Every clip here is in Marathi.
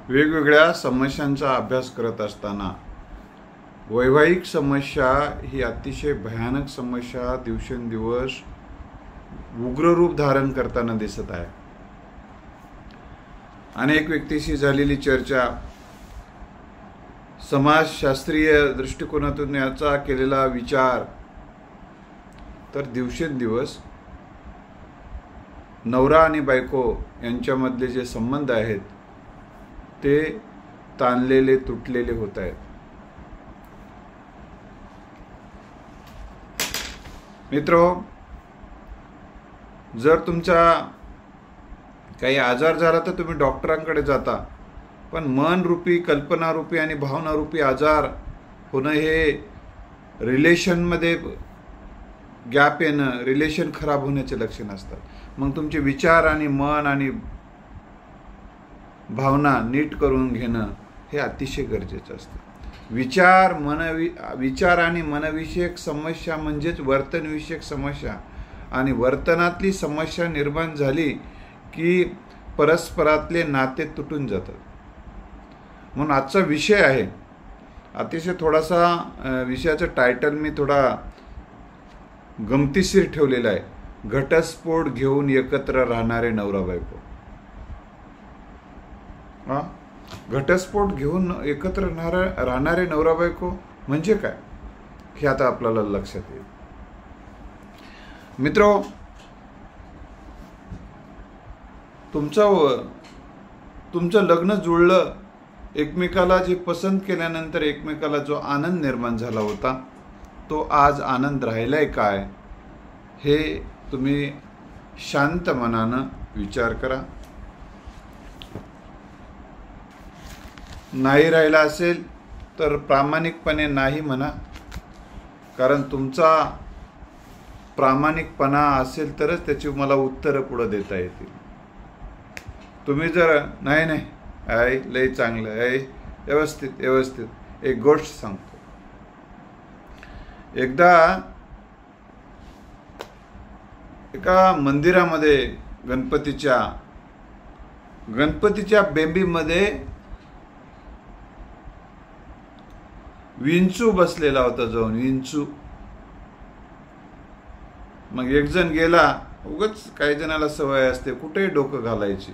वेगवेगळ्या समस्यांचा अभ्यास करत असताना वैवाहिक समस्या ही अतिशय भयानक समस्या दिवसेंदिवस उग्र रूप धारण करताना दिसत आहे. अनेक व्यक्तीशी झालेली चर्चा, समाजशास्त्रीय दृष्टिकोनातून याचा केलेला विचार, तर दिवसेंदिवस नवरा आणि बायको यांच्यामधले जे संबंध आहेत ते ताणलेले तुटलेले होत आहेत. मित्रो, जर तुमचा काही आजार झाला तर तुम्ही डॉक्टरांकडे जाता, पण मन रूपी, कल्पना रूपी आणि भावना रूपी आजार होणं हे रिलेशनमध्ये गॅप येणं, रिलेशन खराब होण्याचे लक्षण असतात. मग तुमचे विचार आणि मन आणि भावना नीट करून घेणं हे अतिशय गरजेचं असतं. विचार आणि मनविषयक समस्या म्हणजेच वर्तनविषयक समस्या, आणि वर्तनातली समस्या निर्माण झाली की परस्परातले नाते तुटून जातात. म्हणून आजचा विषय आहे, अतिशय थोडासा विषयाचं टायटल मी थोडा गमतीशीर ठेवलेला आहे, घटस्फोट घेऊन एकत्र राहणारे नवरा बायको. घटस्फोट घेऊन एकत्र राहणारे नवरा बायको म्हणजे काय हे आता आपल्याला लक्षात येईल. मित्रो, तुमचं लग्न जुळलं, एकमेकाला जे पसंत केल्यानंतर एकमेकाला जो आनंद निर्माण झाला होता तो आज आनंद राहिलाय काय हे तुम्ही शांत मनानं विचार करा. नाही राहिला असेल तर प्रामाणिकपणे नाही म्हणा, कारण तुमचा प्रामाणिकपणा असेल तरच त्याची मला उत्तरं पुढे देता येतील. तुम्ही जर नाही आहे लय चांगलं आहे, व्यवस्थित एक गोष्ट सांगतो. एकदा एका मंदिरामध्ये गणपतीच्या बेंबीमध्ये विंचू बसलेला होता. जाऊन विंचू, मग एक जण गेला. उगाच काही जणाला सवय असते कुठेही डोकं घालायची,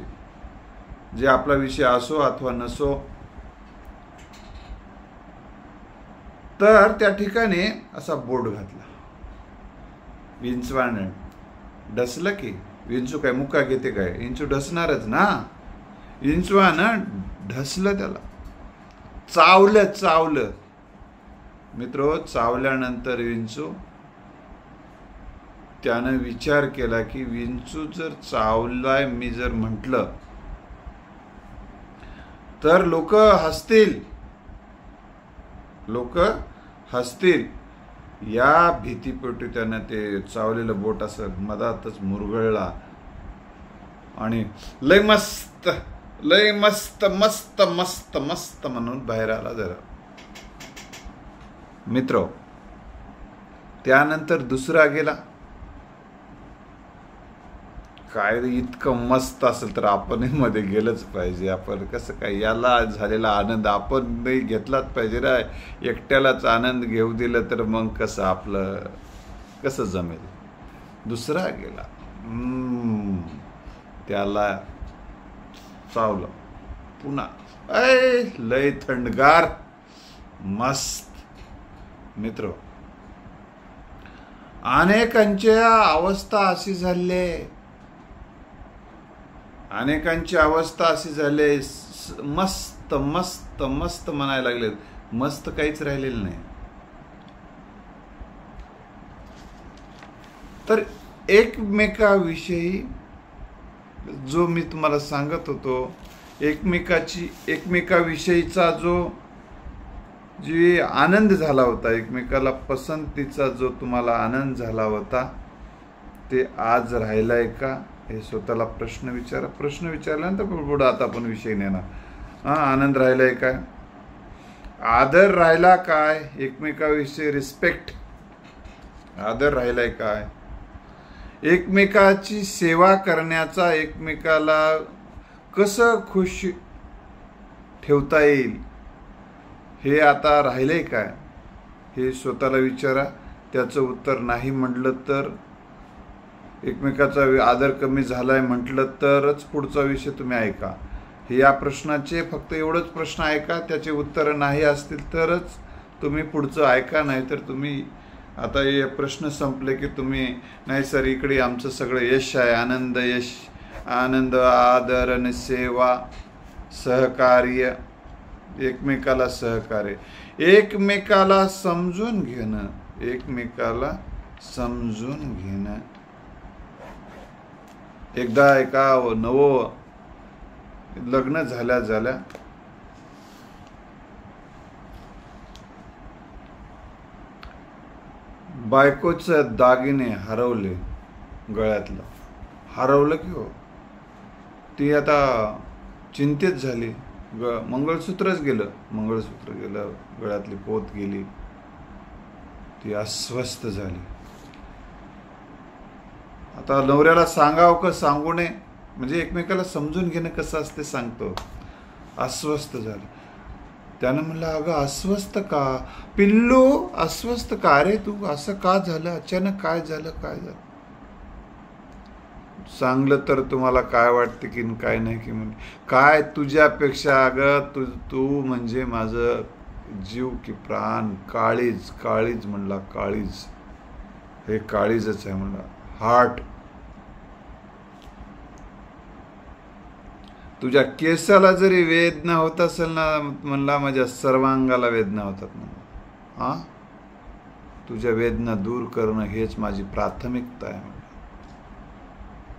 जे आपला विषय असो अथवा नसो. तर त्या ठिकाणी असा बोर्ड घातला. विंचवानं ढसलं की, विंचू काय मुका घेते काय, विंचू ढसणारच ना. विंचवानं ढसलं, त्याला चावलं. मित्रो, चावल्यानंतर विंचू, त्यानं विचार केला की विंचू जर चावलाय, मी जर म्हटलं तर लोक हसतील. या भीतीपोटी त्यानं ते चावलेलं बोट असं मधातच मुरगळला आणि लय मस्त म्हणून बाहेर आला. जरा मित्र, त्यानंतर दुसरा गेला. काय इतकं मस्त असेल तर आपण मध्ये गेलंच पाहिजे. आपण कसं काय, याला झालेला आनंद आपण नाही घेतलाच पाहिजे रे. एकट्यालाच आनंद घेऊ दिलं तर मग कसं आपलं कसं जमेल. दुसरा गेला, त्याला चावलं. पुन्हा लय थंडगार मस्त. मित्र, अनेकांच्या अवस्था अशी झाले, मस्त म्हणायला लागले, मस्त काहीच राहिलेलं नाही. तर एकमेकाविषयी जो मी तुम्हाला सांगत होतो, एकमेकाविषयीचा जी आनंद झाला होता, एकमेकाला पसंतीचा जो तुम्हाला आनंद झाला होता, ते आज राहिलाय का हे स्वतःला प्रश्न विचारा. प्रश्न विचारल्यानंतर पुढे आता आपण विषय नेणार. आनंद राहिलाय काय, आदर राहिला काय, एकमेकाविषयी रिस्पेक्ट, आदर राहिलाय काय, एकमेकाची सेवा करण्याचा, एकमेकाला कसं खुश ठेवता येईल हे आता राहिलंय काय हे स्वतःला विचारा. त्याचं उत्तर नाही म्हटलं तर, एकमेकाचा आदर कमी झालाय म्हटलं तरच पुढचा विषय तुम्ही ऐका. या प्रश्नाचे फक्त एवढंच प्रश्न ऐका, त्याचे उत्तर नाही असतील तरच तुम्ही पुढचं ऐका. नाही तर तुम्ही आता हे प्रश्न संपले की तुम्ही नाही सर इकडे आमचं सगळं यश आहे, आनंद, यश, आनंद, आदर आणि सेवा, सहकार्य, एकमेकाला सहकार्य, एकमेकाला समजून घेणं, एकमेकाला समजून घेणं. एकदा एका नवं लग्न झाल्या बायकोचं दागिने हरवले, गळ्यातलं हरवलं की हो. ती आता चिंतित झाली. मंगळसूत्रच गेलं, मंगळसूत्र गेलं, गळ्यातली पोत गेली. ती अस्वस्थ झाली. आता नवऱ्याला सांगावं का सांगू नये, म्हणजे एकमेकाला समजून घेणं कसं असते सांगतो. अस्वस्थ झाली. त्यानं म्हणलं अगं अस्वस्थ का पिल्लू, अस्वस्थ का रे तू, असं का झालं अचानक, काय झालं, काय झालं. सांगलं तर तुम्हाला काय वाटते की काय नाही की म्हणजे काय तुझ्यापेक्षा अगं तू म्हणजे माझं जीव की प्राण, काळीज, काळीज म्हणला, काळीज, हे काळीजच आहे म्हणला, हार्ट. तुझ्या केसाला जरी वेदना होत असेल ना म्हणला, माझ्या सर्वांगाला वेदना होतात म्हणला. हा, तुझ्या वेदना दूर करणं हेच माझी प्राथमिकता आहे म्हणला.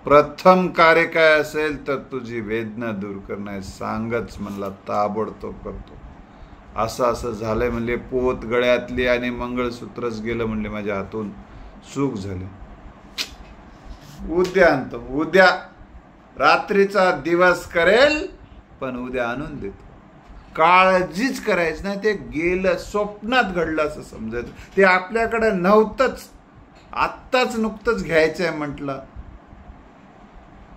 प्रथम कार्य काय असेल तर तुझी वेदना दूर करणं आहे. सांगच म्हणला, ताबडतोब करतो. असं झालंय म्हणले, पोत गळ्यातली आणि मंगळसूत्रच गेलं म्हणले माझ्या हातून, चूक झाली. उद्या आणतो, उद्या रात्रीचा दिवस करेल पण उद्या आणून देतो. काळजीच करायच नाही. ते गेलं, स्वप्नात घडलं असं समजायचं. ते आपल्याकडे नव्हतंच, आत्ताच नुकतंच घ्यायचंय म्हटलं.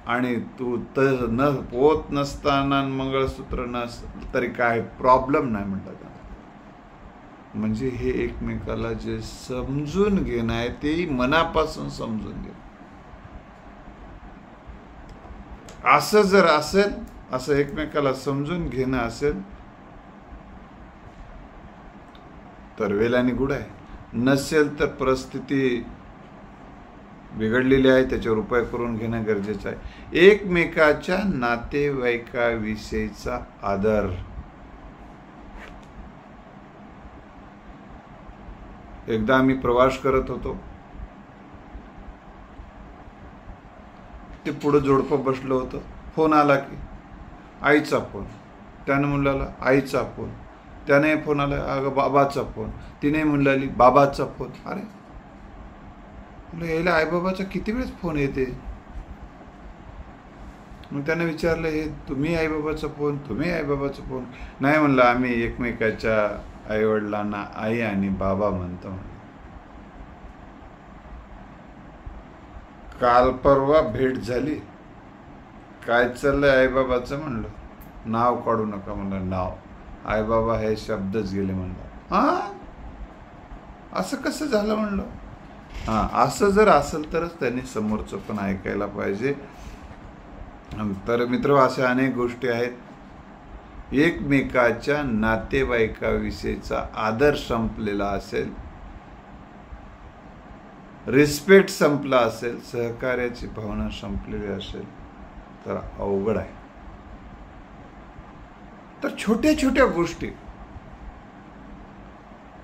आणि तू तर न पोत नसताना मंगळसूत्र नस तरी काय प्रॉब्लेम नाही म्हटलं का. म्हणजे हे एकमेकाला जे समजून घेणं आहे ते मनापासून समजून घे. असं जर असेल, असं एकमेकाला समजून घेणं असेल तर वेल आणि गुड आहे. नसेल तर परिस्थिती बिघडलेली आहे, त्याच्यावर उपाय करून घेणं गरजेचं आहे. एकमेकाच्या नातेवाईकाविषयीचा आदर. एकदा आम्ही प्रवास करत होतो, ते पुढं जोडपं बसलं होतं. फोन आला की आईचा फोन, त्यानं म्हणला आईचा फोन, त्याने फोन आला अगं बाबाचा फोन, तिने म्हणली बाबाचा फोन. अरे म्हणलं यायला आईबाबाचा किती वेळेस फोन येते. मग त्याने विचारलं हे तुम्ही आईबाबाचा फोन, तुम्ही आईबाबाचा फोन. नाही म्हणलं आम्ही एकमेकाच्या आईवडिलांना आई आणि बाबा म्हणतो. काल परवा भेट झाली, काय चाललंय आईबाबाचं म्हणलं, नाव काढू नका म्हणलं, नाव आईबाबा हे शब्दच गेले म्हणलं. हा असं कसं झालं म्हणलं. हा असं जर असेल तरच त्यांनी समोरचं पण ऐकायला पाहिजे. तर मित्र अशा अनेक गोष्टी आहेत. एकमेकाच्या नातेवाईकाविषयीचा आदर संपलेला असेल, रिस्पेक्ट संपला असेल, सहकार्याची भावना संपलेली असेल तर अवघड आहे. तर छोट्या छोट्या गोष्टी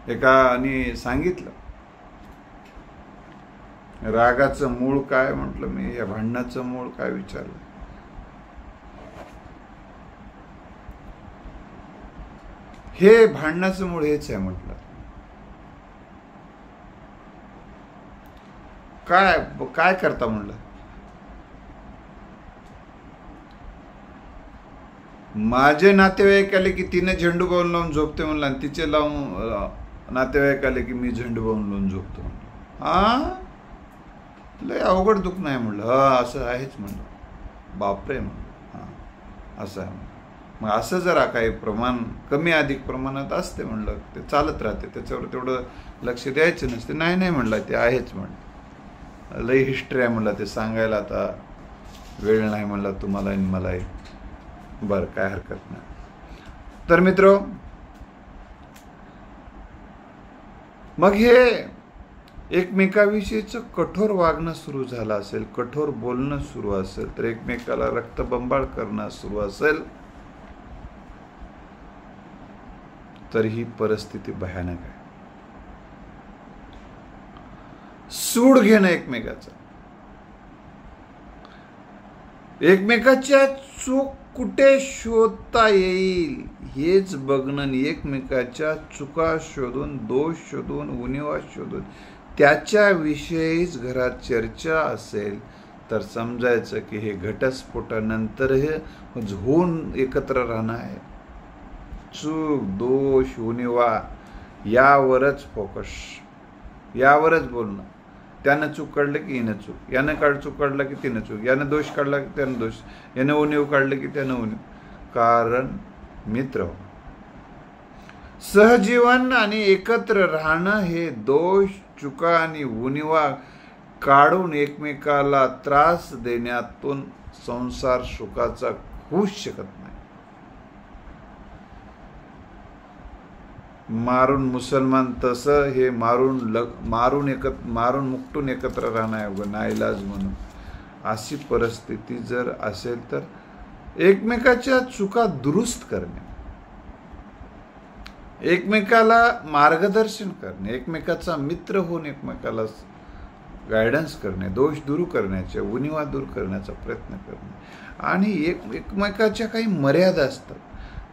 एकाने सांगितलं, रागाचं मूळ काय म्हटलं मी, या भांडणाचं मूळ काय विचारलं. हे भांडणाचं मूळ हेच आहे म्हटलं. काय काय करता म्हणलं. माझे नातेवाईक आले की तिने झेंडू बाऊन लावून झोपते म्हणलं, आणि तिचे लावून नातेवाईक आले की मी झेंडू बाऊन लावून झोपतो म्हणलं. हा लय अवघड दुःख नाही म्हणलं. हा असं आहेच म्हणलं. बापरे म्हणलं. हा असं आहे म्हणलं. मग असं जरा काही प्रमाण कमी अधिक प्रमाणात असते म्हणलं, ते चालत राहते, त्याच्यावर तेवढं लक्ष द्यायचं नसते. नाही नाही म्हणलं, ते आहेच म्हणलं, लई हिस्ट्री आहे म्हणलं, ते सांगायला आता वेळ नाही म्हणलं तुम्हाला आणि मलाही. बरं, काय हरकत नाही. तर मित्र, मग हे एकमेकाविषयीचं कठोर वागणं सुरू झालं असेल, कठोर बोलणं सुरू असेल, तर एकमेकाला रक्तबंबाळ करणं सुरू असेल, तर ही परिस्थिती भयानक आहे. सूड घेणं एकमेकाचं, एकमेकाच्या चूक कुठे शोधता येईल हेच बघणं, एकमेकाच्या चुका शोधून, दोष शोधून, उणिवा शोधून त्याच्याविषयीच घरात चर्चा असेल तर समजायचं की हे घटस्फोटानंतर हे होऊन एकत्र राहणं आहे. चूक, दोष, उणिवा यावरच फोकस, यावरच बोलणं. त्यानं चूक काढलं की हिनं चूक, यानं चूक काढला की तिनं चूक, यानं दोष काढला की त्यानं दोष, यानं उणीव काढलं की त्यानं उणीव. कारण मित्र, सहजीवन आणि एकत्र राहणं हे दोष, चुका आणि उणिवा काढून एकमेकाला त्रास देण्यातून संसार सुखाचा होऊच शकत नाही. मारून मुसलमान तसं हे मारून मुकटून एकत्र राहणं आहे नाईलाज म्हणून. अशी परिस्थिती जर असेल तर एकमेकाच्या चुका दुरुस्त करणे, एकमेकाला मार्गदर्शन करणे, एकमेकाचा मित्र होऊन एकमेकाला गायडन्स करणे, दोष दूर करण्याचे, उणिवा दूर करण्याचा प्रयत्न करणे. आणि एकमेकाच्या काही मर्यादा असतात,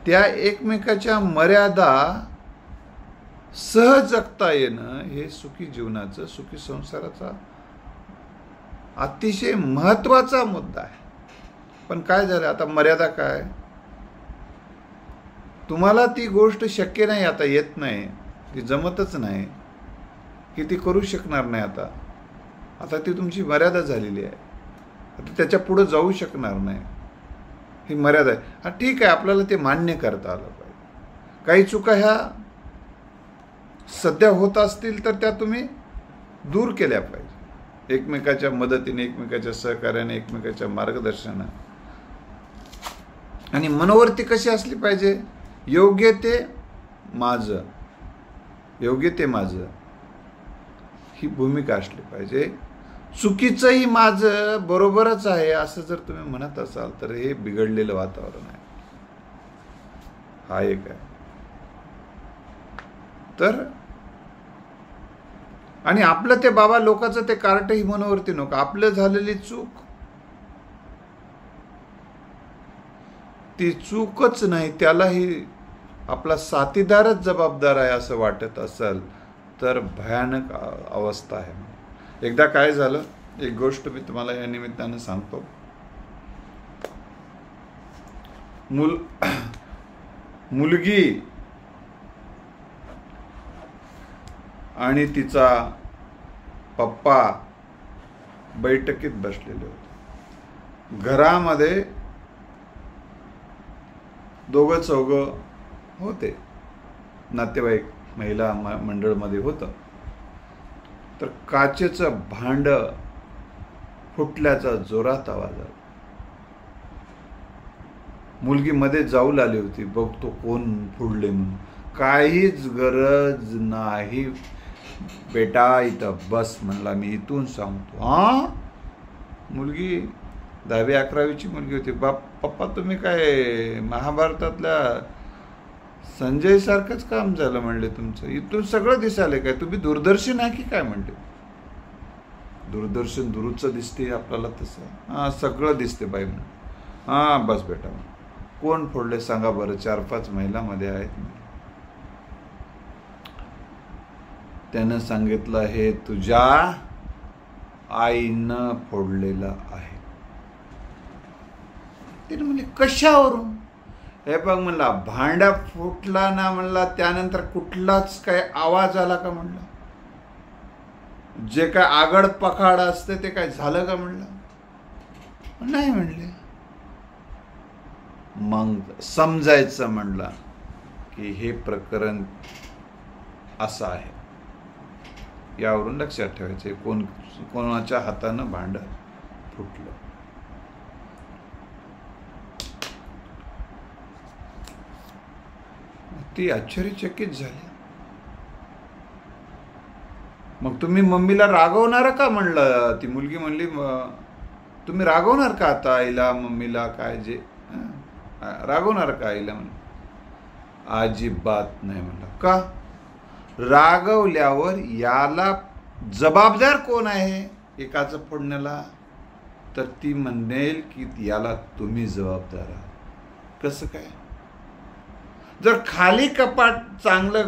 त्या एकमेकाच्या मर्यादा सहज जगता येणं हे सुखी जीवनाचं, सुखी संसाराचा अतिशय महत्वाचा मुद्दा आहे. पण काय झालं आता, मर्यादा काय, तुम्हाला ती गोष्ट शक्य नाही, आता येत नाही, ती जमतच नाही, की ती करू शकणार नाही. आता ती तुमची मर्यादा झालेली आहे, आता त्याच्या पुढे जाऊ शकणार नाही, ही मर्यादा आहे. हा ठीक आहे, आपल्याला ते मान्य करता आलं पाहिजे. काही चुका ह्या सध्या होत असतील तर त्या तुम्ही दूर केल्या पाहिजे, एकमेकाच्या मदतीने, एकमेकाच्या सहकार्याने, एकमेकाच्या मार्गदर्शनाने. आणि मनोवृत्ती कशी असली पाहिजे, योग्य ते माझं, योग्य ते माझं ही भूमिका असली पाहिजे. चुकीचंही माझं बरोबरच आहे असं जर तुम्ही म्हणत असाल तर हे बिघडलेलं वातावरण आहे. हा एक आहे. तर आणि आपलं ते बाबा लोकांचं ते कार्टही मनोवरती नको, आपलं झालेली चूक ती चूकच नाही, त्यालाही आपला साथीदारच जबाबदार आहे असं वाटत असेल तर भयानक अवस्था आहे. एकदा काय झालं, एक गोष्ट मी तुम्हाला या निमित्तानं सांगतो. मुलगी आणि तिचा पप्पा बैठकीत बसलेले होते. घरामध्ये दोघं चौघं होते, नातेवाईक महिला मंडळमध्ये होतं. तर काचेचं भांड फुटल्याचा जोरात आवाज आला. मुलगी मध्ये जाऊ लागली होती, बघतो कोण फोडले म्हणून. काहीच गरज नाही बेटा, इथं बस म्हणला, मी इथून सांगतो. मुलगी 10वी-11वीची मुलगी होती. पप्पा तुम्ही काय महाभारतातल्या संजय सारखंच काम झालं म्हणले तुमचं, इथून सगळं दिसायला काय, तुम्ही दूरदर्शन आहे की काय म्हणले. दूरदर्शन दुरूचं दिसते आपल्याला तसं, सगळं दिसते बाई म्हणून. बस बेटा, कोण फोडले सांगा बरं, 4-5 महिला मध्ये आहेत. त्यानं सांगितलं हे तुझ्या आईनं फोडलेलं आहे. तिने म्हणले कशावरून, हे बघ म्हणला भांडा फुटला ना म्हणला, त्यानंतर कुठलाच काय आवाज आला का म्हणला, जे काय आगड पखाड असते ते काय झालं का म्हणलं. नाही म्हणले. मग समजायचं म्हणलं की हे प्रकरण असं आहे. यावरून लक्षात ठेवायचे कोणाच्या हातानं भांड फुटलं. ती आश्चर्यचकित झाली. मग तुम्ही मम्मीला रागवणार का म्हणलं. ती मुलगी म्हणली तुम्ही रागवणार का आता आईला मम्मीला काय जे रागवणार का आईला म्हणलं. अजिबात नाही म्हणलं. का रागवल्यावर याला जबाबदार कोण आहे एकाचं फोडण्याला. तर ती म्हणेल की याला तुम्ही जबाबदार आहात. कसं काय. जर खाली कपाट चांगलं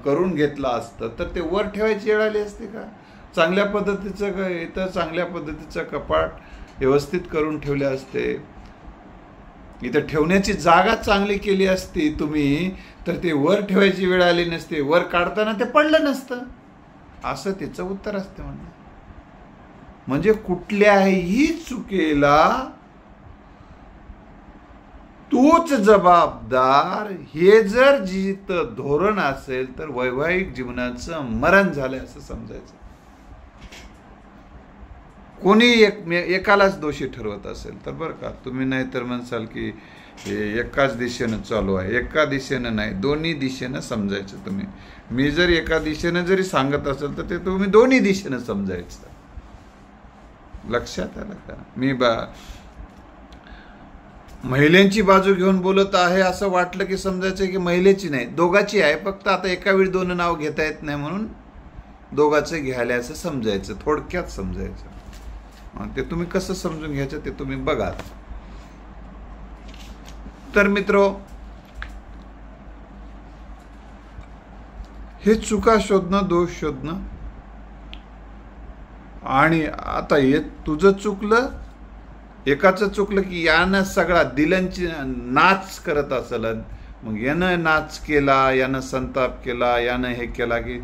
करून घेतलं असतं तर ते वर ठेवायची वेळ आली असते का. चांगल्या पद्धतीचं इथं चांगल्या पद्धतीचं कपाट व्यवस्थित करून ठेवले असते. इथं ठेवण्याची जागा चांगली केली असती तुम्ही तर ते वर ठेवायची वेळ आली नसते. वर काढताना ते पडलं नसतं. असं त्याचं उत्तर असते म्हणणं. म्हणजे कुठल्याही चुकीला तूच जबाबदार हे जर जिथं धोरण असेल तर वैवाहिक जीवनाचं मरण झालंय असं समजायचं. कोणी एकालाच दोषी ठरवत असेल तर बरं का तुम्ही नाही तर म्हणसाल की एकाच दिशेनं चालू आहे. एका दिशेनं नाही दोन्ही दिशेनं समजायचं तुम्ही. मी जर एका दिशेनं जरी सांगत असेल तर ते तुम्ही दोन्ही दिशेनं समजायचं. लक्षात आलं का. मी महिलांची बाजू घेऊन बोलत आहे असं वाटलं की समजायचं की महिलेची नाही दोघाची आहे. फक्त आता एका वेळी दोन नाव घेता येत नाही म्हणून दोघाचं घ्यायला असं समजायचं. थोडक्यात समजायचं. ते तुम्ही कसं समजून घ्यायचं ते तुम्ही बघा. तर मित्रो हे चुका शोधणं दोष शोधणं आणि आता हे तुझं चुकलं एकाचं चुकलं की यानं सगळा दिलांची नाच करत असेल. मग यानं नाच केला यानं संताप केला यानं हे केला की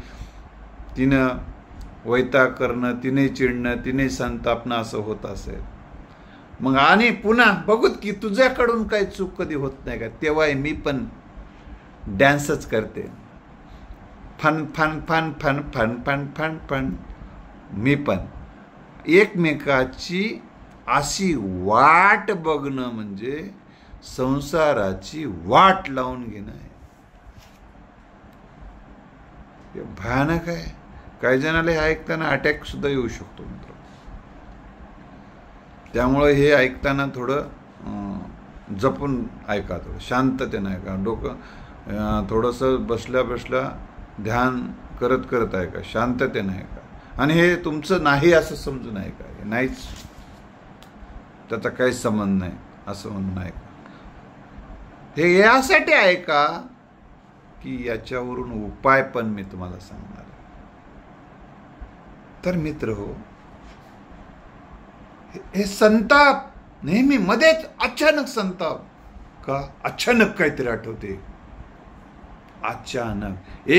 तिनं वैताग करणं तिने चिडणं तिने संतापणं असं होत असेल. मग आणि पुन्हा बघूत की तुझ्याकडून काही चूक कधी होत नाही का. तेव्हा मी पण डॅन्सच करते. Fun fun fun fun fun fun fun fun. मी पण एकमेकाची अशी वाट बघणं म्हणजे संसाराची वाट लावून घेणं आहे. भयानक आहे. काही जणाला हे ऐकताना अटॅक सुद्धा येऊ शकतो मित्र. त्यामुळे हे ऐकताना थोडं जपून ऐका. थोडं शांततेनं ऐका. डोकं थोडंसं बसल्या बसल्या ध्यान करत करत ऐका. शांततेनं ऐका. आणि हे तुमचं नाही असं समजून ऐका. हे नाहीच त्याचा काही संबंध नाही असं म्हणून ऐका. हे यासाठी ऐका की याच्यावरून उपाय पण मी तुम्हाला सांगणार आहे. तर मित्र हो हे संताप नेहमी मध्येच अचानक संताप का अचानक काहीतरी आठवते. अचानक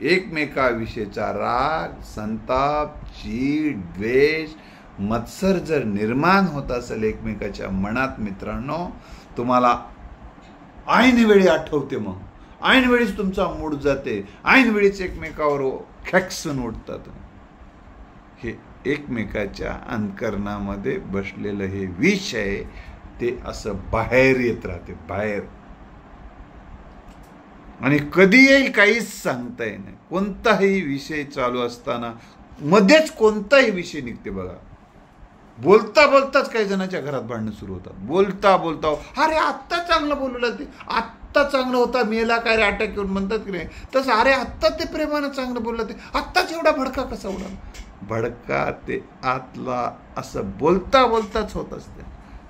एकमेकाविषयीचा राग संताप चीड द्वेष मत्सर जर निर्माण होत असेल एकमेकाच्या मनात मित्रांनो तुम्हाला ऐन वेळी आठवते. मग ऐन वेळीच तुमचा मूड जाते. ऐन वेळीच एकमेकावर खॅक्सून उठतात. हे एकमेकाच्या अंतःकरणामध्ये बसलेलं हे विष आहे ते असं बाहेर येत राहते बाहेर. आणि कधी येईल काहीच सांगता येत नाही. कोणताही विषय चालू असताना मध्येच कोणताही विषय निघते बघा. बोलता बोलताच काही जणांच्या घरात भांडणं सुरू होतात. बोलता बोलता अरे आत्ता चांगलं बोलू लागते आत्ता चांगलं होता मेला काय रे अटॅक येऊन म्हणतात की नाही तसं अरे आत्ता ते प्रेमानं चांगलं बोललं ते आत्ताच एवढा भडका कसा उडाला. भडका ते आतला असं बोलता बोलताच होत असते.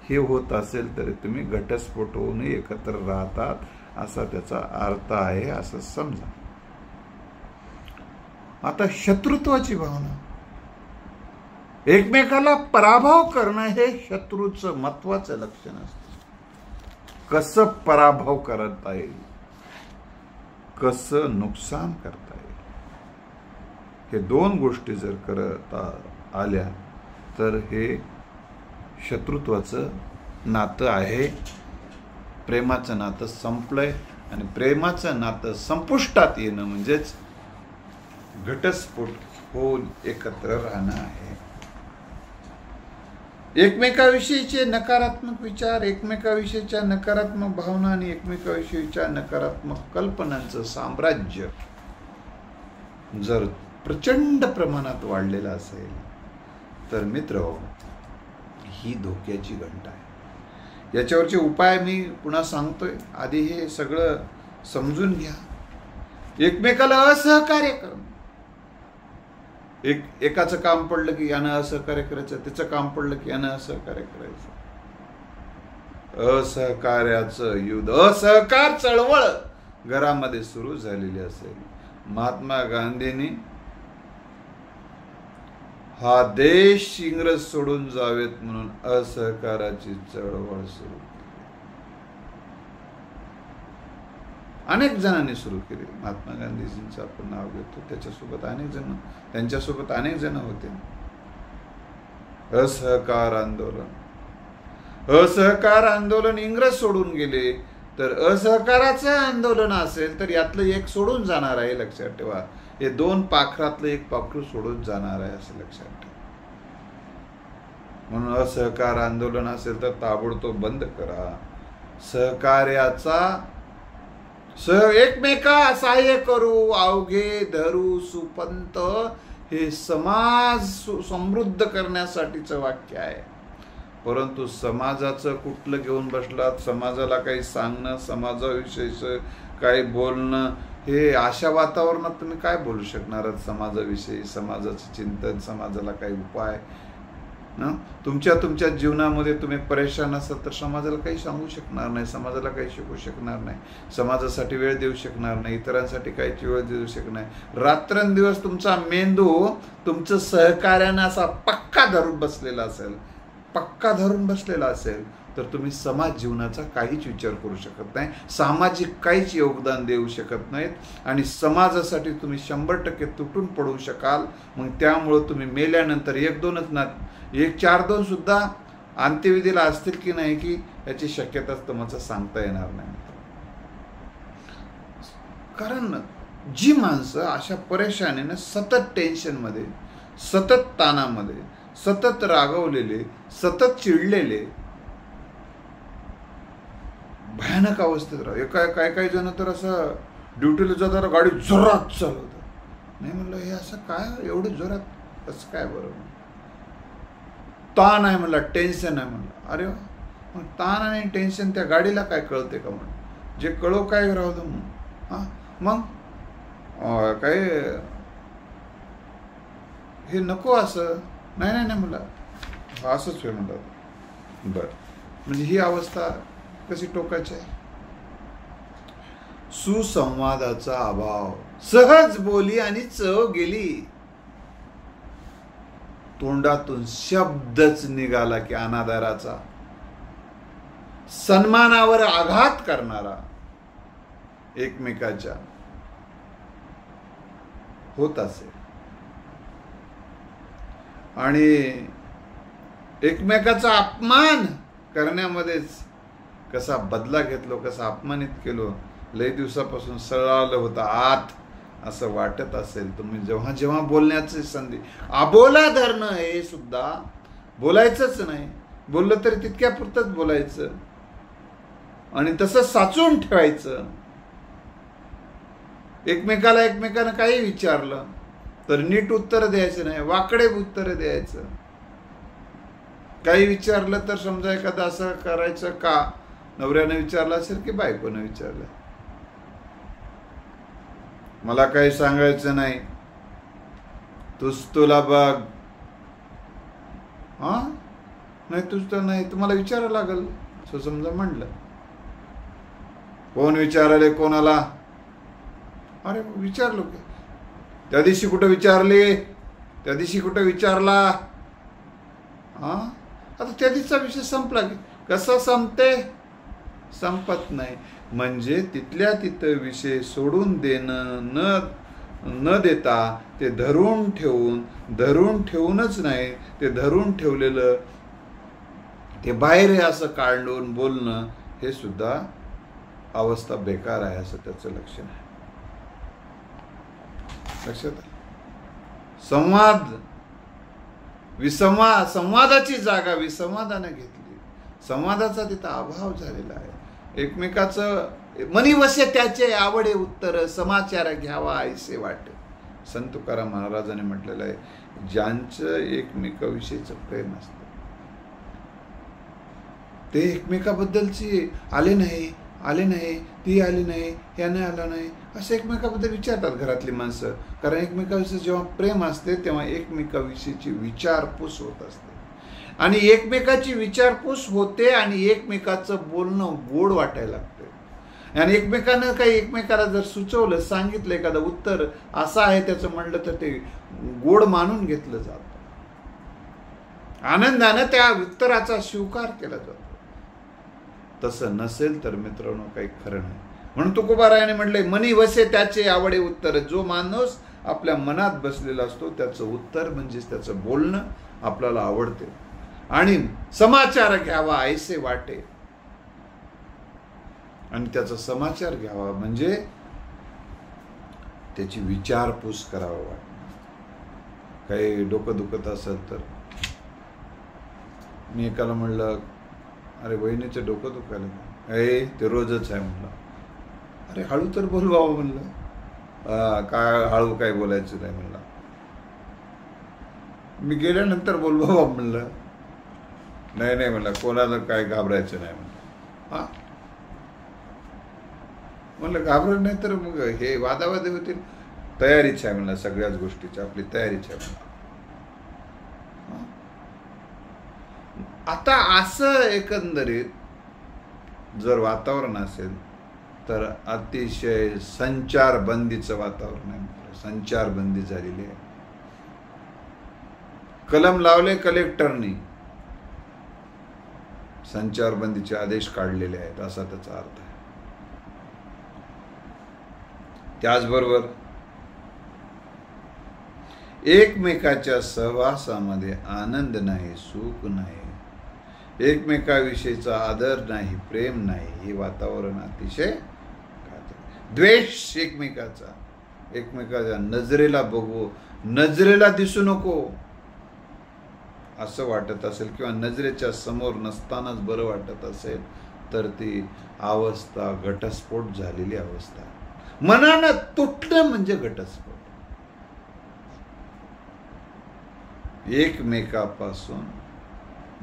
हे होत असेल तरी तुम्ही घटस्फोट होऊन एकत्र राहतात असा त्याचा अर्थ आहे असं समजा. आता शत्रुत्वाची भावना एकमेकाला पराभव करणं हे शत्रूचं महत्वाचं लक्षण असतं. कसं पराभव करता येईल कसं नुकसान करता येईल हे दोन गोष्टी जर करता आल्या तर हे शत्रुत्वाचं नातं आहे प्रेमाचं नातं संपलंय आणि प्रेमाचं नातं संपुष्टात येणं म्हणजेच घटस्फोट होऊन एकत्र राहणं आहे. एकमेकाविषयीचे नकारात्मक विचार, एकमेकाविषयीच्या नकारात्मक भावना आणि एकमेकाविषयीच्या नकारात्मक कल्पनांचं साम्राज्य जर प्रचंड प्रमाणात वाढलेलं असेल तर मित्र, ही धोक्याची घंटा आहे. याच्यावरचे उपाय मी पुन्हा सांगतोय. आधी हे सगळं समजून घ्या. एकमेकाला असहकार्य करणं. एकाचं काम पडलं की यानं असहकार्य करायचं, त्याचं काम पडलं की यानं असहकार्य करायचं. असहकार्याचं युद्ध, असहकार चळवळ घरामध्ये सुरू झालेली असेल. महात्मा गांधींनी हा देश इंग्रज सोडून जावेत म्हणून असहकाराची चळवळ सुरू केली. अनेक जणांनी सुरू केली. महात्मा गांधीजींचं आपण नाव घेतो, त्यांच्यासोबत अनेक जण होते. असहकार आंदोलन इंग्रज सोडून गेले, तर असहकाराचं आंदोलन असेल तर यातलं एक सोडून जाणार आहे. लक्षात ठेवा, हे दोन पाखरातलं एक पाखरू सोडून जाणार आहे असं लक्षात ठेवा. म्हणून असहकार आंदोलन असेल तर ताबडतोब बंद करा. सहकार्याचा एकमेका सहाय्य करू, अवघे धरू सुपंत, हे समाज समृद्ध करण्यासाठीचं वाक्य आहे. परंतु समाजाचं कुठलं घेऊन बसलात, समाजाला काही सांगणं, समाजाविषयीचं काही बोलणं, हे अशा वातावरणात तुम्ही काय बोलू शकणार आहात समाजाविषयी, समाजाचं चिंतन, समाजाला काही उपाय ना. तुमच्या जीवनामध्ये तुम्ही परेशान असाल तर समाजाला काही सांगू शकणार नाही, समाजाला काही शिकवू शकणार नाही, समाजासाठी वेळ देऊ शकणार नाही, इतरांसाठी काहीची वेळ देऊ शकणार नाही. रात्रंदिवस तुमचा मेंदू तुमचं सहकार्यानं असा पक्का धरून बसलेला असेल तर तुम्ही समाज जीवनाचा काहीच विचार करू शकत नाही, सामाजिक काहीच योगदान देऊ शकत नाहीत आणि समाजासाठी तुम्ही 100% तुटून पडू शकाल. मग त्यामुळं तुम्ही मेल्यानंतर 1-2च ना, 1-4-2 सुद्धा अंत्यविधीला असतील की नाही की याची शक्यता तुम्हाला सांगता येणार नाही. कारण जी माणसं अशा परेशानीने सतत टेन्शनमध्ये, सतत ताणामध्ये, सतत रागवलेले, सतत चिडलेले, भयानक अवस्थेत राहू. काही जण तर असं ड्युटीला जाताना गाडी जोरात चालवतात. नाही म्हणलं हे असं काय एवढं जोरात कसं काय बरोबर. ताण आहे म्हणला, टेन्शन आहे म्हणलं. अरे मग ताण आणि टेन्शन त्या गाडीला काय कळते का म्हणून, जे कळो काय राहू दे म्हणून. हां मग काय हे नको असं नाही म्हणलं, असंच होय म्हणतात. बरं, म्हणजे ही अवस्था कशी टोकाची आहे. सुसंवादाचा अभाव, सहज बोली आणि चव गेली, तोंडातून शब्दच निघाला की अनादराचा, सन्मानावर आघात करणारा एकमेकाच्या होत असेल आणि एकमेकाचा अपमान करण्यामध्येच कसा बदला घेतलो, कसा अपमानित केलो, लय दिवसापासून सळालं होतं आत असं वाटत असेल. तुम्ही जेव्हा बोलण्याची संधी, अबोला धरणं हे सुद्धा बोलायचंच नाही, बोललं तरी तितक्या पुरतच बोलायचं आणि तसं साचून ठेवायचं. एकमेकानं काही विचारलं तर नीट उत्तर द्यायचं नाही, वाकडे उत्तर द्यायचं. काही विचारलं तर समजा एखादं असं करायचं का, नवऱ्यानं विचारलं असेल की बायकोनं विचारलं, मला काही सांगायचं नाही, तुला बघ. हा नाही तुझं नाही, तुम्हाला विचारावं लागल असं समजा म्हणलं. कोण विचारले कोणाला, अरे विचारलो की त्या दिवशी कुठं विचारले, त्या दिवशी कुठं विचारला. हा आता त्या दिवसाचा विषय संपला की कसा संपते, संपत नाही. म्हणजे तिथल्या तिथं विषय सोडून देणं न देता ते धरून ठेवूनच नाही, ते धरून ठेवलेलं ते बाहेर असं काढून बोलणं, हे सुद्धा अवस्था बेकार आहे असं त्याचं लक्षण आहे. लक्षात संवाद संवादाची जागा विसंवादाने घेतली. संवादाचा तिथं अभाव झालेला आहे. एकमेकाचं मनी वसे त्याचे आवडे उत्तर समाचार घ्यावा ऐसे वाटे. संत तुकाराम महाराजांनी म्हटलेलं आहे, ज्यांचं एकमेकाविषयीचं प्रेम असतं ते एकमेकाबद्दलची आले नाही, ती आली नाही, याने आला नाही असं एकमेकाबद्दल विचारतात घरातली माणसं. कारण एकमेकाविषयी जेव्हा प्रेम असते तेव्हा एकमेकाविषयीची विचारपूस होत असते आणि एकमेकाची विचारपूस होते आणि एकमेकाचं बोलणं गोड वाटायला लागते. आणि एकमेकानं काही एकमेकाला जर सुचवलं, सांगितलं, एखादं उत्तर असं आहे त्याचं म्हणलं तर ते गोड मानून घेतलं जातं. आनंदानं त्या उत्तराचा स्वीकार केला जातो. तसं नसेल तर मित्रांनो काही खरं नाही. म्हणून तुकोबारायाने म्हटले, मनी वसे त्याचे आवडे उत्तर. जो माणूस आपल्या मनात बसलेला असतो त्याचं उत्तर म्हणजेच त्याचं बोलणं आपल्याला आवडते. आणि समाचार घ्यावा ऐसे वाटे. आणि त्याचा समाचार घ्यावा म्हणजे त्याची विचारपूस करावा वाटते. काही डोकं दुखत असेल तर मी एकाला म्हणलं, अरे वहिनीचं डोकं दुखायला. ते रोजच आहे म्हणलं. अरे हळू तर बोल बाबा म्हणलं. काय हळू काय बोलायचं नाही म्हणलं. मी गेल्यानंतर बोल बाबा म्हणलं. नाही म्हणलं, कोणाला काय घाबरायचं नाही म्हणलं. हा म्हणलं घाबरत नाही तर मग हे वादावादी होतील. तयारीच आहे म्हणलं, सगळ्याच गोष्टीची आपली तयारीच आहे म्हणलं. आता असं एकंदरीत जर वातावरण असेल तर अतिशय संचारबंदीचं वातावरण आहे. संचारबंदी झालेली आहे. कलम लावले कलेक्टरनी, संचारबंदीचे आदेश काढलेले आहेत असा त्याचा अर्थ आहे. त्याचबरोबर एकमेकाच्या सहवासामध्ये आनंद नाही, सुख नाही, एकमेकाविषयीचा आदर नाही, प्रेम नाही, हे वातावरण अतिशय द्वेष एकमेकाचा, एकमेकाच्या नजरेला बघू, नजरेला दिसू नको असं वाटत असेल किंवा नजरेच्या समोर नसतानाच बरं वाटत असेल तर ती अवस्था घटस्फोट झालेली अवस्था. मनानं तुटणं म्हणजे घटस्फोट. एकमेकापासून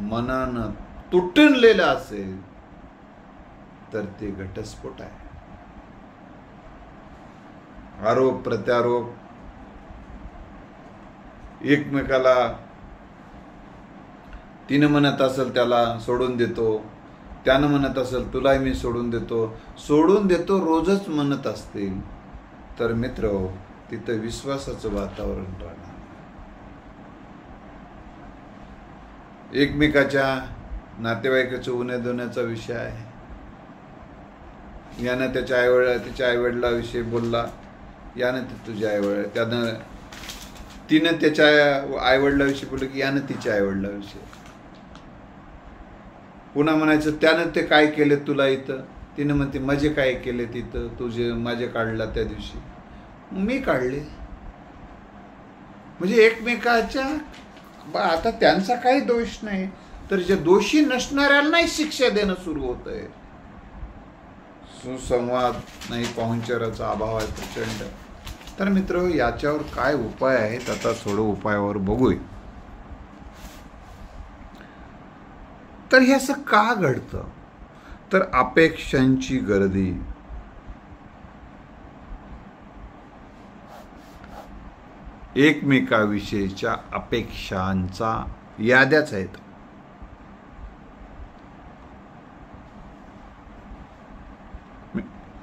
मनानं तुटलेलं असेल तर ते घटस्फोट आहे. आरोप प्रत्यारोप, एकमेकाला तिनं म्हणत असेल त्याला सोडून देतो, त्यानं म्हणत असेल तुलाही मी सोडून देतो रोजच म्हणत असतील तर मित्र तिथं विश्वासाचं वातावरण राहणार. एकमेकाच्या नातेवाईकाचं उणे धुण्याचा विषय आहे. यानं तिच्या आईवडिलाविषयी बोलला, यानं तुझ्या आईवडील, तिनं त्याच्या आईवडिलाविषयी बोललं की यानं तिच्या आईवडिलाविषयी. पुन्हा म्हणायचं त्यानं ते काय केले तुला इथं, तिनं म्हणते माझे काय केले तिथं, तुझे माझे काढला त्या दिवशी, मी काढले. म्हणजे एकमेकाच्या आता त्यांचा काही दोष नाही तर जे दोषी नसणाऱ्याला नाही शिक्षा देणं सुरू होतंय. सुसंवाद नाही, पाहुणचाराचा अभाव आहे प्रचंड. तर मित्र याच्यावर काय उपाय आहेत आता थोडं उपायावर बघूया. तर हे असं का घडतं तर अपेक्षांची गर्दी. एकमेकाविषयीच्या अपेक्षांचा याद्याच आहेत.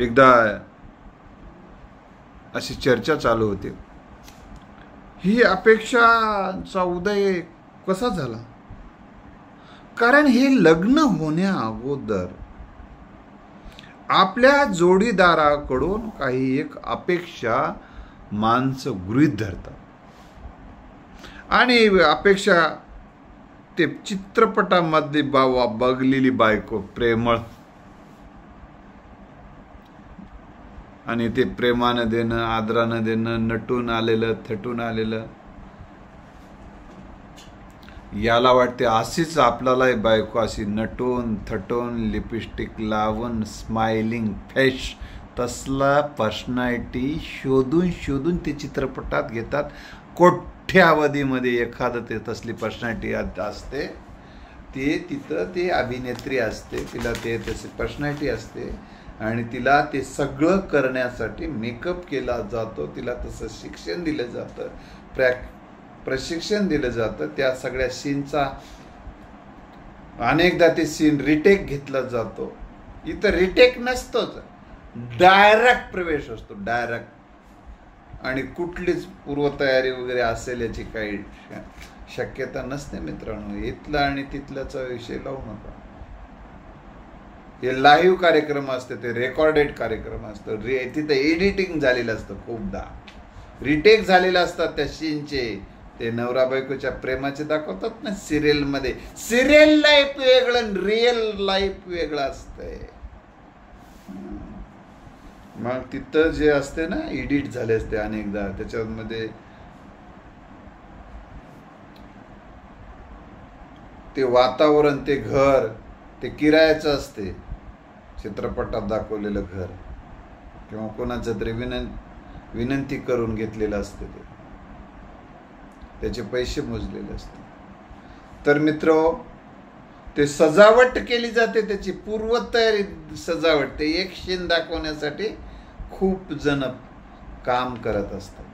एकदा अशी चर्चा चालू होती, ही अपेक्षांचा उदय कसा झाला. कारण हे लग्न होण्या अगोदर आपल्या जोडीदाराकडून काही एक अपेक्षा माणसं गृहीत धरतात आणि अपेक्षा ते चित्रपटामध्ये बघलेली बायको प्रेमळ, आणि ते प्रेमानं देणं, आदरानं देणं, नटून आलेलं, थटून आलेलं, याला वाटते अशीच आपल्याला बायको अशी नटून थटून लिपस्टिक लावून स्माइलिंग फेस तसला पर्सनॅलिटी शोधून शोधून ते चित्रपटात घेतात. कोट्यावधीमध्ये एखादं ते तसली पर्सनॅलिटी असते, ते तिथं ते अभिनेत्री असते, तिला ते तशी पर्सनॅलिटी असते आणि तिला ते सगळं करण्यासाठी मेकअप केला जातो, तिला तसं शिक्षण दिलं जातं, प्रशिक्षण दिलं जातं. त्या सगळ्या सीनचा अनेकदा ते सीन रिटेक घेतला जातो. इथं रिटेक नसतोच, डायरेक्ट प्रवेश असतो, डायरेक्ट. आणि कुठलीच पूर्वतयारी वगैरे असेल याची काही शक्यता नसते मित्रांनो. इथला आणि तिथल्याचा विषय लावू नका. हे लाईव्ह कार्यक्रम असते, ते रेकॉर्डेड कार्यक्रम असतं, तिथं एडिटिंग झालेलं असतं, खूपदा रिटेक झालेलं असतात त्या सीनचे. ते नवरा बायकोच्या प्रेमाचे दाखवतात ना सिरियलमध्ये. सिरियल लाईफ वेगळं, रिअल लाईफ वेगळं असतंय. मग तिथं जे असते ना एडिट झाले असते अनेकदा, त्याच्यामध्ये ते वातावरण, ते घर, ते किरायाचं असते चित्रपटात दाखवलेलं घर, किंवा कोणाचं तरी विनंती करून घेतलेलं असते, ते त्याचे पैसे मोजलेले असते. तर मित्र, ते सजावट केली जाते, त्याची पूर्वतयारी सजावट, ते एक सीन दाखवण्यासाठी खूप जण काम करत असतात.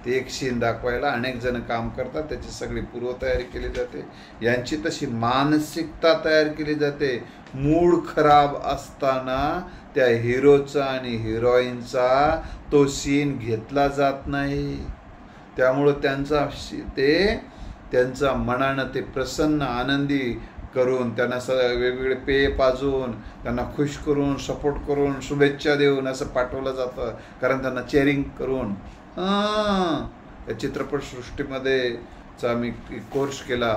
ते एक सीन दाखवायला अनेक जण काम करतात, त्याची सगळी पूर्वतयारी केली जाते. यांची तशी मानसिकता तयार केली जाते. मूड खराब असताना त्या हिरोचा आणि हिरोईनचा तो सीन घेतला जात नाही. त्यामुळं त्यांचा मनानं ते प्रसन्न आनंदी करून, त्यांना वेगवेगळे पेय पाजून, त्यांना खुश करून, सपोर्ट करून, शुभेच्छा देऊन असं पाठवलं जातं. कारण त्यांना चेअरिंग करून. या चित्रपटसृष्टीमध्ये मी कोर्स केला,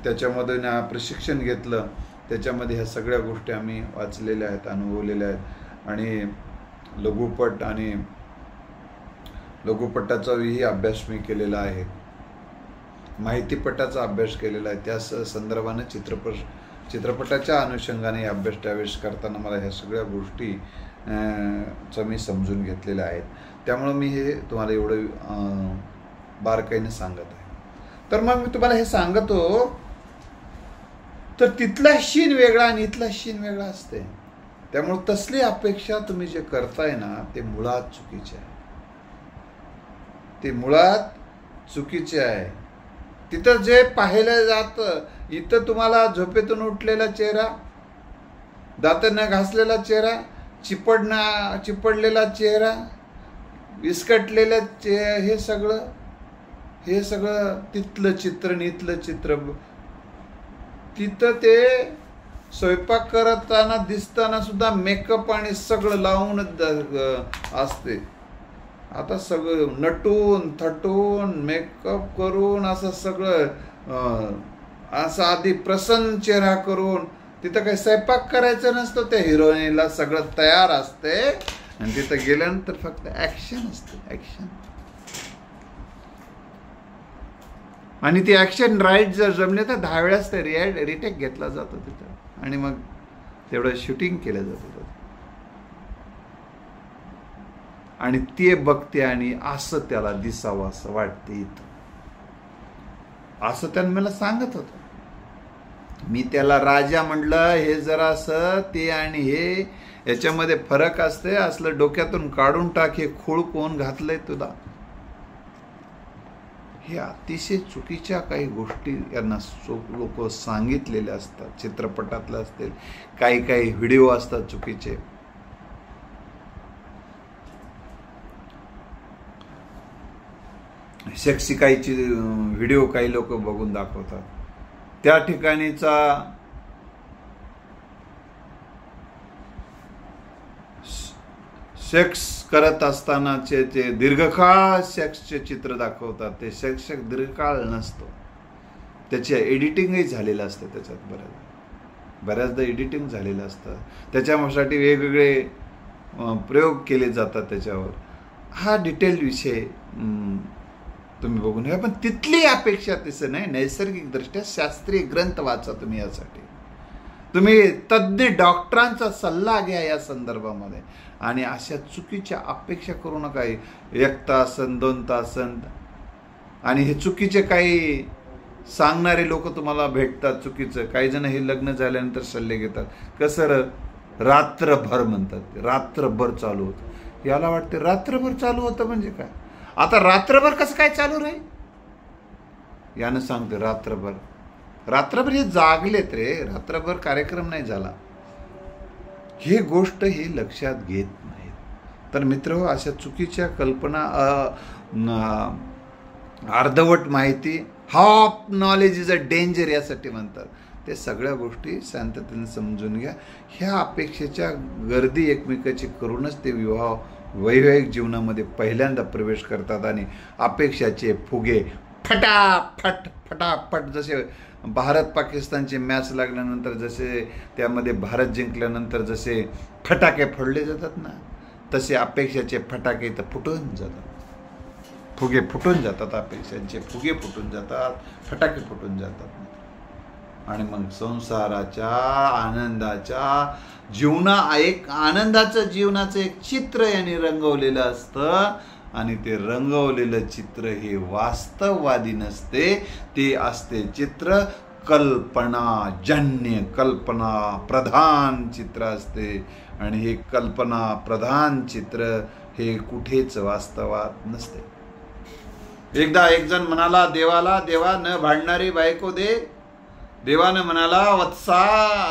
त्याच्यामध्ये प्रशिक्षण घेतलं, त्याच्यामध्ये ह्या सगळ्या गोष्टी आम्ही वाचलेल्या आहेत, अनुभवलेल्या आहेत. आणि लघुपटाचाही अभ्यास मी केलेला आहे, माहितीपटाचा अभ्यास केलेला आहे. त्या संदर्भाने चित्रपटाच्या अनुषंगाने अभ्यास त्यावेळेस करताना मला ह्या सगळ्या गोष्टी मी समजून घेतलेल्या आहेत. त्यामुळं मी हे तुम्हाला एवढं बारकाईने सांगत आहे. तर मग मी तुम्हाला हे सांगतो, तर तिथला शीन वेगळा आणि इथला शीन वेगळा असते. त्यामुळे तसली अपेक्षा तुम्ही जे करताय ना, ते मुळात चुकीचे आहे. ते मुळात चुकीचे आहे. तिथं जे पाहिलं जातं, इथं तुम्हाला झोपेतून उठलेला चेहरा, दात न घासलेला चेहरा, चिपडलेला चेहरा, विस्कटलेलं हे सगळं तिथलं चित्र आणि इथलं चित्र. तिथं ते स्वयंपाक करताना दिसताना सुद्धा मेकअप आणि सगळं लावून असते. आता सगळं नटून थटून मेकअप करून असं सगळं असं आधी प्रसन्न चेहरा करून, तिथं काही स्वयंपाक करायचं नसतं. त्या हिरोईनला सगळं तयार असते आणि तिथं गेल्यानंतर फक्त ॲक्शन असते, ॲक्शन. आणि ती ॲक्शन राईट जर जमले तर 10 वेळाच ते रिटेक घेतला जातो तिथं, आणि मग तेवढं शूटिंग केलं जातं. आणि ते बघते आणि असं त्याला दिसावं असं वाटते इथं, असं त्यानं मला सांगत होतं. मी त्याला राजा म्हटलं, हे जरा असं ते आणि हे याच्यामध्ये फरक असते, असलं डोक्यातून काढून टाक, हे खूळ कोण घातलंय तुला. हे अतिशय चुकीच्या काही गोष्टी यांना लोक सांगितलेल्या असतात. चित्रपटातले असतील, काही व्हिडिओ असतात चुकीचे. सेक्सी काहीची व्हिडिओ काही लोक बघून दाखवतात. त्या ठिकाणीचा सेक्स करत असतानाचे ते दीर्घकाळ सेक्सचे चित्र दाखवतात. ते सेक्स दीर्घकाळ नसतो, त्याचे एडिटिंगही झालेलं असतं. त्याच्यात बऱ्याचदा एडिटिंग झालेलं असतं. त्याच्यासाठी वेगवेगळे प्रयोग केले जातात त्याच्यावर. हा डिटेल विषय तुम्ही बघून घ्या. पण तिथली अपेक्षा तसं नाही. नैसर्गिकदृष्ट्या शास्त्रीय ग्रंथ वाचा तुम्ही. यासाठी तुम्ही तज्ज्ञ डॉक्टरांचा सल्ला घ्या या संदर्भामध्ये. आणि अशा चुकीच्या अपेक्षा करू नका. 1 तासन 2 तासन आणि हे चुकीचे काही सांगणारे लोक तुम्हाला भेटतात. चुकीचं काही जण हे लग्न झाल्यानंतर सल्ले घेतात. कसं रात्रभर म्हणतात, रात्रभर चालू होतं. याला वाटते रात्रभर चालू होतं म्हणजे काय? आता रात्रभर कसं काय चालू राहील? यानं सांगते रात्रभर. रात्रभर हे जागलेत रे, रात्रभर कार्यक्रम नाही झाला. ही गोष्ट हे लक्षात घेत नाहीत. तर मित्र, अशा चुकीच्या कल्पना, अर्धवट माहिती, half knowledge is a danger यासाठी म्हणतात. ते सगळ्या गोष्टी शांततेने समजून घ्या. ह्या अपेक्षेच्या गर्दी एकमेकाची करूनच ते वैवाहिक जीवनामध्ये पहिल्यांदा प्रवेश करतात. आणि अपेक्षाचे फुगे फटाफट फटाफट, जसे भारत पाकिस्तानचे मॅच लागल्यानंतर जसे त्यामध्ये भारत जिंकल्यानंतर जसे फटाके फोडले जातात ना, तसे अपेक्षाचे फटाके तर फुटून जातात. फुगे फुटून जातात. अपेक्षांचे फुगे फुटून जातात, फटाके फुटून जातात. आणि मग संसाराच्या आनंदाच्या आनंदाचं जीवनाचं एक चित्र यांनी रंगवलेलं असतं. आणि ते रंगवलेलं चित्र हे वास्तववादी नसते. ते असते चित्र कल्पनाजन्य, कल्पना प्रधान चित्र असते. आणि हे कल्पना प्रधान चित्र हे कुठेच वास्तवात नसते. एकदा एक जण म्हणाला देवाला, देवा न भांडणारी बायको दे. देवानं म्हणाला, वत्सा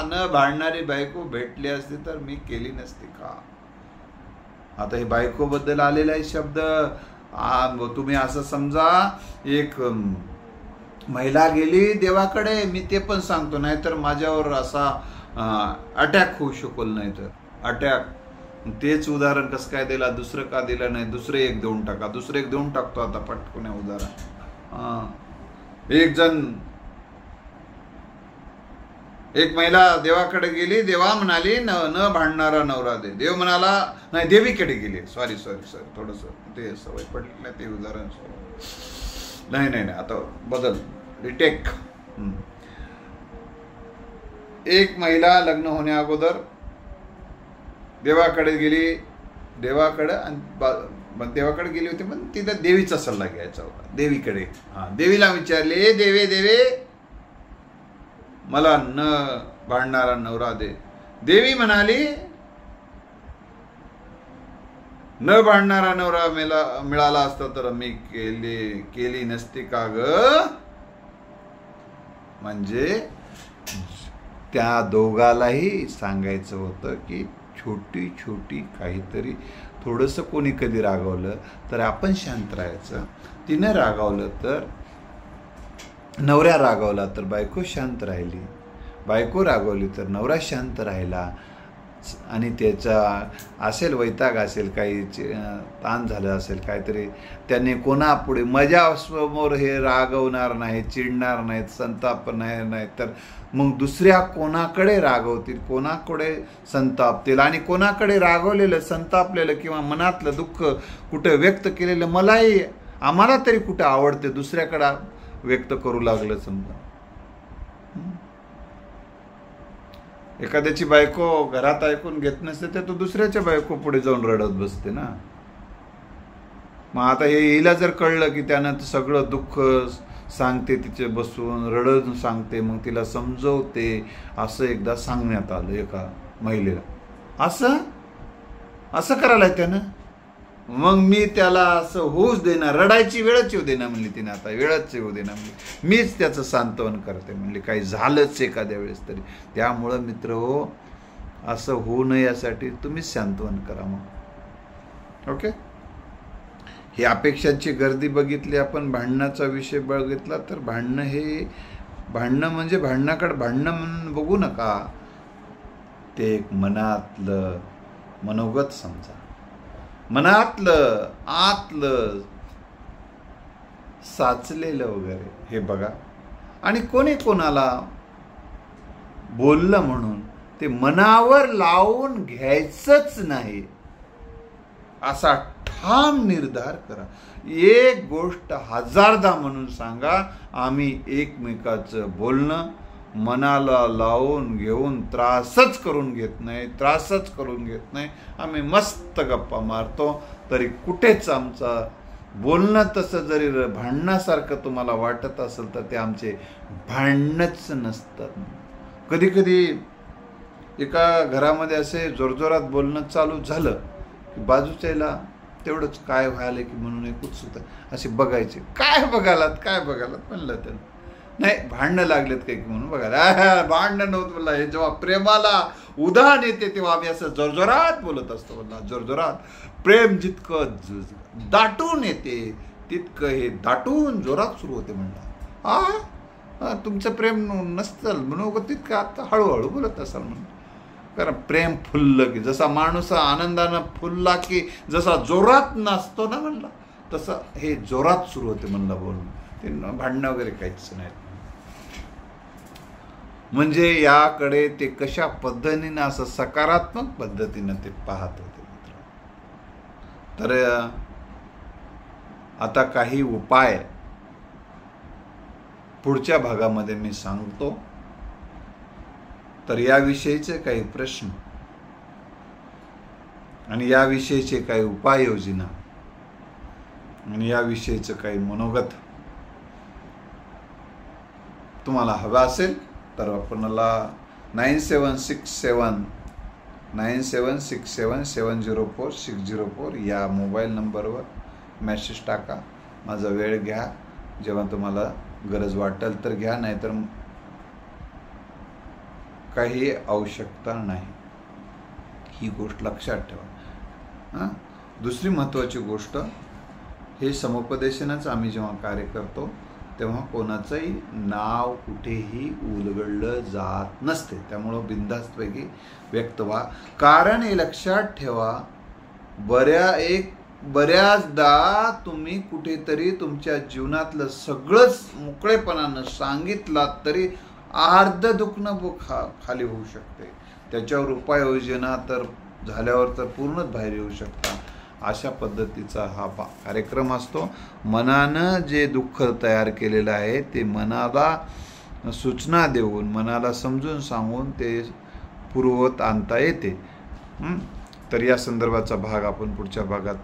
न भांडणारी बायको भेटली असती तर मी केली नसती का? आता हे बायको बद्दल आलेला आहे शब्द. तुम्ही असं समजा, एक महिला गेली देवाकडे, मी ते पण सांगतो, नाहीतर माझ्यावर असा अटॅक होऊ शकल. नाही तर अटॅक, तेच उदाहरण कसं काय दिला, दुसरं का दिलं नाही? दुसरे एक देऊन टाका. दुसरे एक देऊन टाकतो आता पटकन उदाहरण. एक महिला देवाकडे गेली. देवा म्हणाली न भांडणारा नवरा दे. देव म्हणाला, नाही, देवीकडे गेली. सॉरी थोडस ते सवय पडली नाही ते उदाहरण. नाही आता बदल, रिटेक. एक महिला लग्न होण्या अगोदर देवाकडे गेली. देवाकडे गेली होती, पण तिथं देवीचा सल्ला घ्यायचा होता. देवीकडे देवीला विचारले, देवे मला न भांडणारा नवरा दे. देवी म्हणाली, न भांडणारा नवरा मिळाला असता तर मी केली नसती का ग? म्हणजे त्या दोघालाही सांगायचं होतं की छोटी छोटी काहीतरी, थोडंसं कोणी कधी रागवलं तर आपण शांत राहायचं. तिनं रागवलं तर, नवऱ्या रागवला तर बायको शांत राहिली, बायको रागवली तर नवरा शांत राहिला. आणि त्याचा असेल वैताग असेल, काही ताण झालं असेल काहीतरी, त्याने कोणापुढे माझ्यासमोर हे रागवणार नाही, चिडणार नाहीत, संताप नाही, तर मग दुसऱ्या कोणाकडे रागवतील, कोणाकडे संतापतील. आणि कोणाकडे रागवलेलं, संतापलेलं किंवा मनातलं दुःख कुठं व्यक्त केलेलं आम्हाला तरी कुठं आवडते, दुसऱ्याकडे व्यक्त करू लागलं. समजा एखाद्याची बायको घरात ऐकून घेत नसते तर तो दुसऱ्याच्या बायको पुढे जाऊन रडत बसते ना. मग आता हिला जर कळलं की त्यानं सगळं दुःख सांगते, तिचे बसून रडत सांगते, मग तिला समजवते, असं एकदा सांगण्यात आलं एका महिलेला. असं करायला त्यानं. मग मी त्याला असं होऊच देणार, रडायची वेळच येऊ देणार म्हणली तिने. आता वेळच येऊ देणार म्हणली, मीच त्याचं सांत्वन करते म्हणली, काही झालंच एखाद्या वेळेस तरी. त्यामुळं मित्र हो, असं होऊ नये यासाठी तुम्हीच सांत्वन करा. मग ओके, ही अपेक्षांची गर्दी बघितली आपण, भांडणाचा विषय बघितला. तर भांडणं म्हणजे भांडणाकडे भांडणं म्हणून बघू नका. ते एक मनातलं मनोगत समजा, मनातलं आतलं साचलेलं वगैरे हे बघा. आणि कोणी कोणाला बोललं म्हणून ते मनावर लावून घ्यायचंच नाही. असा ठाम निर्धार करा. एक गोष्ट हजारदा म्हणून सांगा, आम्ही एकमेकाचं बोलणं मनाला लावून घेऊन त्रासच करून घेत नाही. आम्ही मस्त गप्पा मारतो, तरी कुठेच आमचा बोलणं तसं जरी भांडण्यासारखं तुम्हाला वाटत असेल तर ते आमचे भांडणच नसतात. कधी कधी एका घरामध्ये असे जोरजोरात बोलणं चालू झालं की बाजूच्याला तेवढंच काय व्हायला की म्हणून एक उत्सुकता असे बघायचे, काय बघालात म्हणलं त्यानं, नाही भांडणं लागलेत काही म्हणून बघायला. भांडणं नव्हतं म्हणलं, हे जेव्हा प्रेमाला उधाण येते तेव्हा आम्ही असं जोरजोरात बोलत असतो म्हणला. जोरजोरात प्रेम जितकं दाटून येते तितकं हे दाटून जोरात सुरू होते म्हणला. तुमचं प्रेम नसतं म्हणून तितकं आता हळूहळू बोलत असाल म्हणून. कारण प्रेम फुललं की जसा माणूस आनंदानं फुलला की जसा जोरात नाचतो ना म्हणला, तसं हे जोरात सुरू होते म्हणलं बोलून. ते भांडणं वगैरे काहीच नाही. म्हणजे याकडे ते कशा पद्धतीनं असं सकारात्मक पद्धतीनं ते पाहत होते मित्र. तर आता काही उपाय पुढच्या भागामध्ये मी सांगतो. तर याविषयीचे काही प्रश्न आणि याविषयीचे काही उपाययोजना आणि याविषयीचं काही मनोगत तुम्हाला हवं असेल तर आपणाला 9767704604 या मोबाईल नंबरवर मेसेज टाका. माझा वेळ घ्या, जेव्हा तुम्हाला गरज वाटेल तर घ्या, नाहीतर काही आवश्यकता नाही. ही गोष्ट लक्षात ठेवा. दुसरी महत्त्वाची गोष्ट, हे समुपदेशनच आम्ही जेव्हा कार्य करतो तेव्हा कोणाचंही नाव कुठेही उलगडलं जात नसते. त्यामुळं बिनधास्तपैकी व्यक्त व्हा. कारण हे लक्षात ठेवा, बऱ्याचदा तुम्ही कुठेतरी तुमच्या जीवनातलं सगळंच मोकळेपणानं सांगितलात तरी अर्ध दुखणं खाली होऊ शकते. त्याच्यावर उपाययोजना तर झाल्यावर तर पूर्णच बाहेर येऊ शकता. अशा पद्धतीचा हा कार्यक्रम असतो. मनानं जे दुःख तयार केलेलं आहे ते मनाला सूचना देऊन, मनाला समजून सांगून ते पूर्ववत आणता येते. तर या संदर्भाचा भाग आपण पुढच्या भागात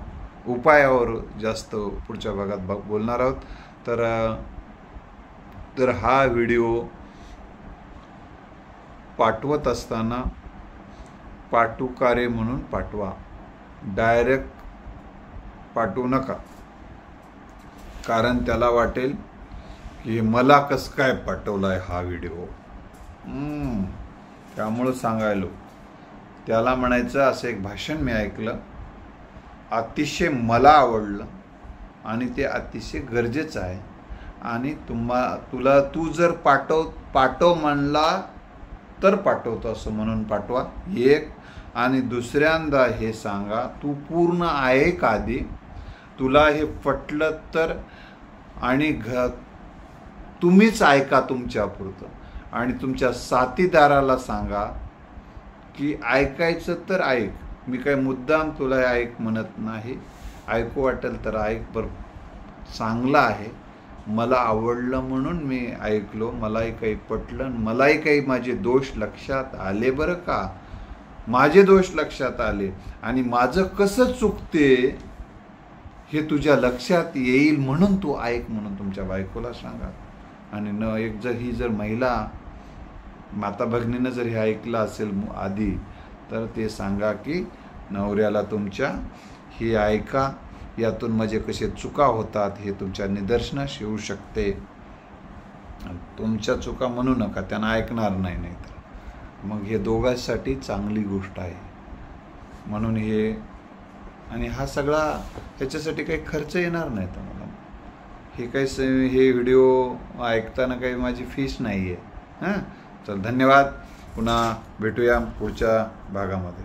उपायावर जास्त पुढच्या भागात बोलणार आहोत. तर हा व्हिडिओ पाठवत असताना पाठवकारे म्हणून पाठवा, डायरेक्ट पाठवू नका. कारण त्याला वाटेल की मला कसं काय पाठवलाय हा व्हिडिओ. त्यामुळं सांगायलो, त्याला म्हणायचं असं एक भाषण मी ऐकलं, अतिशय मला आवडलं आणि ते अतिशय गरजेचं आहे. आणि तू जर पाठव म्हणला तर पाठवतो असं म्हणून पाठवा. एक. आणि दुसऱ्यांदा हे सांगा, तू पूर्ण ऐक आधी, तुला हे पटलं तर, आणि तुम्हीच ऐका तुमच्यापुरतं. आणि तुमच्या साथीदाराला सांगा की ऐकायचं तर ऐक, मी काही मुद्दाम तुला ऐक म्हणत नाही, ऐकू वाटेल तर ऐक, बरं चांगलं आहे, मला आवडलं म्हणून मी ऐकलो, मलाही काही पटलं, मलाही काही माझे दोष लक्षात आले, बरं का, माझे दोष लक्षात आले आणि माझं कसं चुकते हे तुझ्या लक्षात येईल म्हणून तू ऐक म्हणून तुमच्या बायकोला सांगा. आणि ही जर महिला माता भगिनीनं जर हे ऐकलं असेल आधी, तर ते सांगा की नवऱ्याला तुमच्या हे ऐका, यातून माझे कसे चुका होतात हे तुमच्या निदर्शनास येऊ शकते. तुमच्या चुका म्हणू नका, त्यांना ऐकणार नाही, नाही तर मग हे दोघांसाठी चांगली गोष्ट आहे. म्हणून हे, आणि हा सगळा ह्याच्यासाठी काही खर्च येणार नाही तुम्हाला. हे व्हिडिओ ऐकताना काही माझी फीस नाही आहे. चल, धन्यवाद. पुन्हा भेटूया पुढच्या भागामध्ये.